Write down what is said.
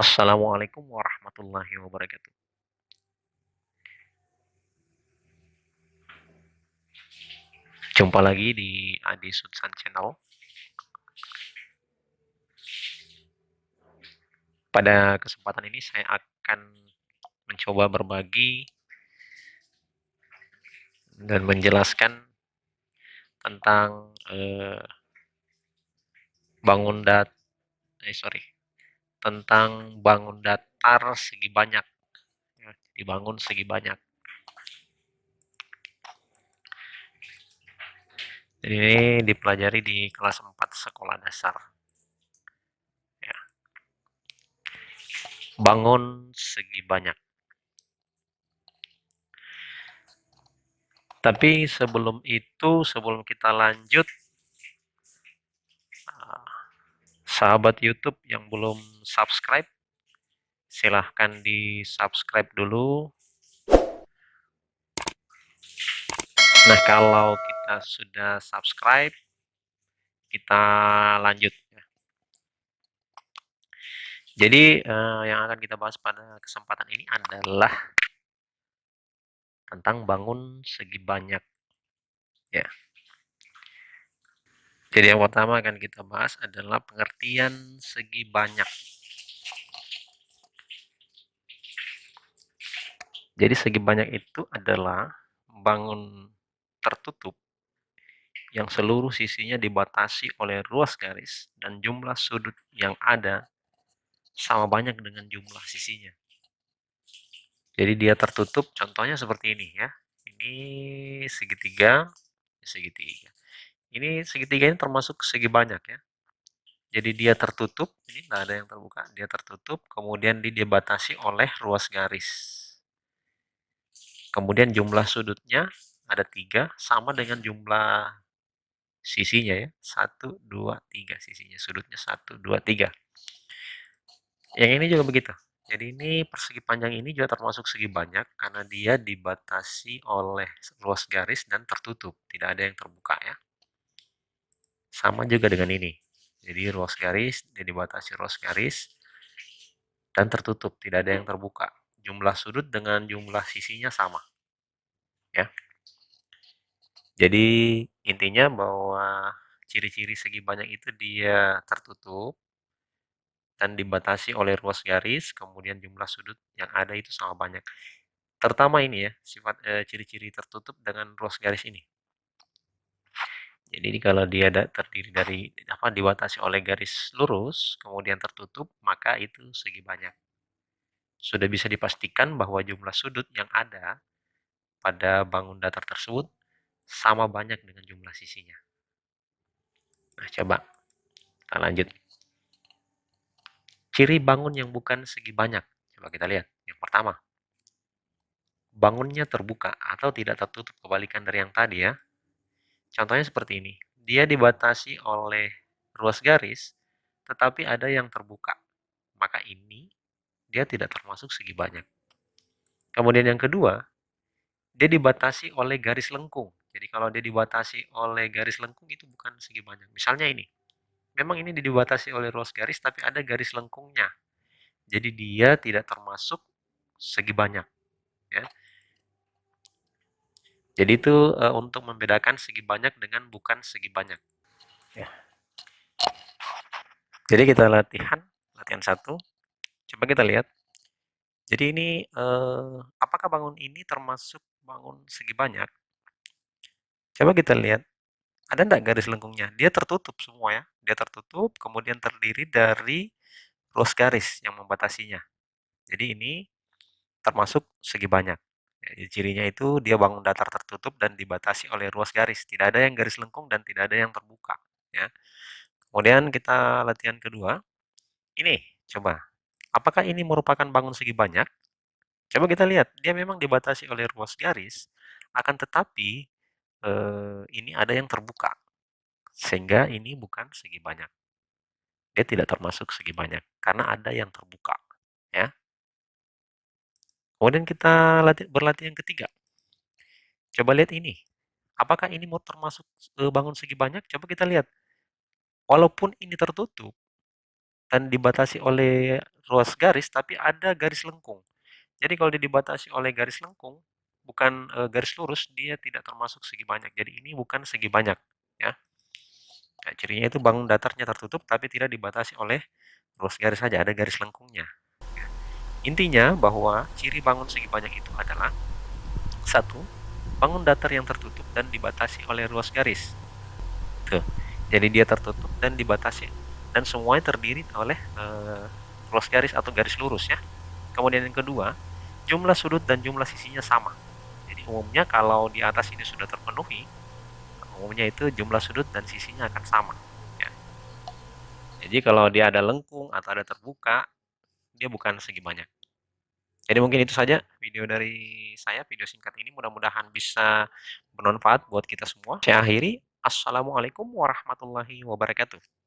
Assalamualaikum warahmatullahi wabarakatuh. Jumpa lagi di Adi Sudsan Channel. Pada kesempatan ini saya akan mencoba berbagi dan menjelaskan tentang bangun dat sorry tentang bangun datar segi banyak. Ya, dibangun segi banyak. Jadi ini dipelajari di kelas 4 sekolah dasar. Ya. Bangun segi banyak. Tapi sebelum itu, sebelum kita lanjut, sahabat YouTube yang belum subscribe, silahkan di subscribe dulu. Nah, kalau kita sudah subscribe, kita lanjut. Jadi yang akan kita bahas pada kesempatan ini adalah tentang bangun segi banyak. Ya. Jadi yang pertama akan kita bahas adalah pengertian segi banyak. Jadi segi banyak itu adalah bangun tertutup yang seluruh sisinya dibatasi oleh ruas garis dan jumlah sudut yang ada sama banyak dengan jumlah sisinya. Jadi dia tertutup, contohnya seperti ini ya. Ini segitiga, segitiga. Ini segitiga ini termasuk segi banyak ya. Jadi dia tertutup, ini nggak ada yang terbuka, dia tertutup, kemudian dibatasi oleh ruas garis. Kemudian jumlah sudutnya ada 3, sama dengan jumlah sisinya ya. 1, 2, 3 sisinya. Sudutnya 1, 2, 3. Yang ini juga begitu. Jadi ini persegi panjang ini juga termasuk segi banyak karena dia dibatasi oleh ruas garis dan tertutup. Tidak ada yang terbuka ya. Sama juga dengan ini. Jadi ruas garis, dia dibatasi ruas garis dan tertutup. Tidak ada yang terbuka. Jumlah sudut dengan jumlah sisinya sama. Ya. Jadi intinya bahwa ciri-ciri segi banyak itu dia tertutup dan dibatasi oleh ruas garis, kemudian jumlah sudut yang ada itu sama banyak. Terutama ini ya, sifat ciri-ciri tertutup dengan ruas garis ini. Jadi kalau dia terdiri dari dibatasi oleh garis lurus, kemudian tertutup, maka itu segi banyak. Sudah bisa dipastikan bahwa jumlah sudut yang ada pada bangun datar tersebut sama banyak dengan jumlah sisinya. Nah, coba kita lanjut. Ciri bangun yang bukan segi banyak. Coba kita lihat. Yang pertama, bangunnya terbuka atau tidak tertutup, kebalikan dari yang tadi ya. Contohnya seperti ini. Dia dibatasi oleh ruas garis, tetapi ada yang terbuka. Maka ini dia tidak termasuk segi banyak. Kemudian yang kedua, dia dibatasi oleh garis lengkung. Jadi kalau dia dibatasi oleh garis lengkung itu bukan segi banyak. Misalnya ini. Memang ini dibatasi oleh ruas garis tapi ada garis lengkungnya. Jadi dia tidak termasuk segi banyak, ya. Jadi itu untuk membedakan segi banyak dengan bukan segi banyak. Ya. Jadi kita latihan 1. Coba kita lihat. Jadi ini apakah bangun ini termasuk bangun segi banyak? Coba kita lihat. Ada enggak garis lengkungnya? Dia tertutup semua ya. Dia tertutup, kemudian terdiri dari ruas garis yang membatasinya. Jadi ini termasuk segi banyak. Ya, cirinya itu dia bangun datar tertutup dan dibatasi oleh ruas garis. Tidak ada yang garis lengkung dan tidak ada yang terbuka. Ya. Kemudian kita latihan kedua. Ini, coba. Apakah ini merupakan bangun segi banyak? Coba kita lihat. Dia memang dibatasi oleh ruas garis, akan tetapi ini ada yang terbuka. Sehingga ini bukan segi banyak. Dia tidak termasuk segi banyak karena ada yang terbuka. Ya. Kemudian kita berlatih yang ketiga. Coba lihat ini. Apakah ini mau termasuk bangun segi banyak? Coba kita lihat. Walaupun ini tertutup dan dibatasi oleh ruas garis, tapi ada garis lengkung. Jadi kalau dia dibatasi oleh garis lengkung, bukan garis lurus, dia tidak termasuk segi banyak. Jadi ini bukan segi banyak, ya. Nah, cirinya itu bangun datarnya tertutup, tapi tidak dibatasi oleh ruas garis saja, ada garis lengkungnya. Ya. Intinya bahwa ciri bangun segi banyak itu adalah satu, bangun datar yang tertutup dan dibatasi oleh ruas garis. Tuh. Jadi dia tertutup dan dibatasi dan semuanya terdiri oleh ruas garis atau garis lurus ya. Kemudian yang kedua, jumlah sudut dan jumlah sisinya sama. Jadi umumnya kalau di atas ini sudah terpenuhi, umumnya itu jumlah sudut dan sisinya akan sama. Ya. Jadi kalau dia ada lengkung atau ada terbuka, dia bukan segi banyak. Jadi mungkin itu saja video dari saya, video singkat ini mudah-mudahan bisa bermanfaat buat kita semua. Saya akhiri, Assalamualaikum warahmatullahi wabarakatuh.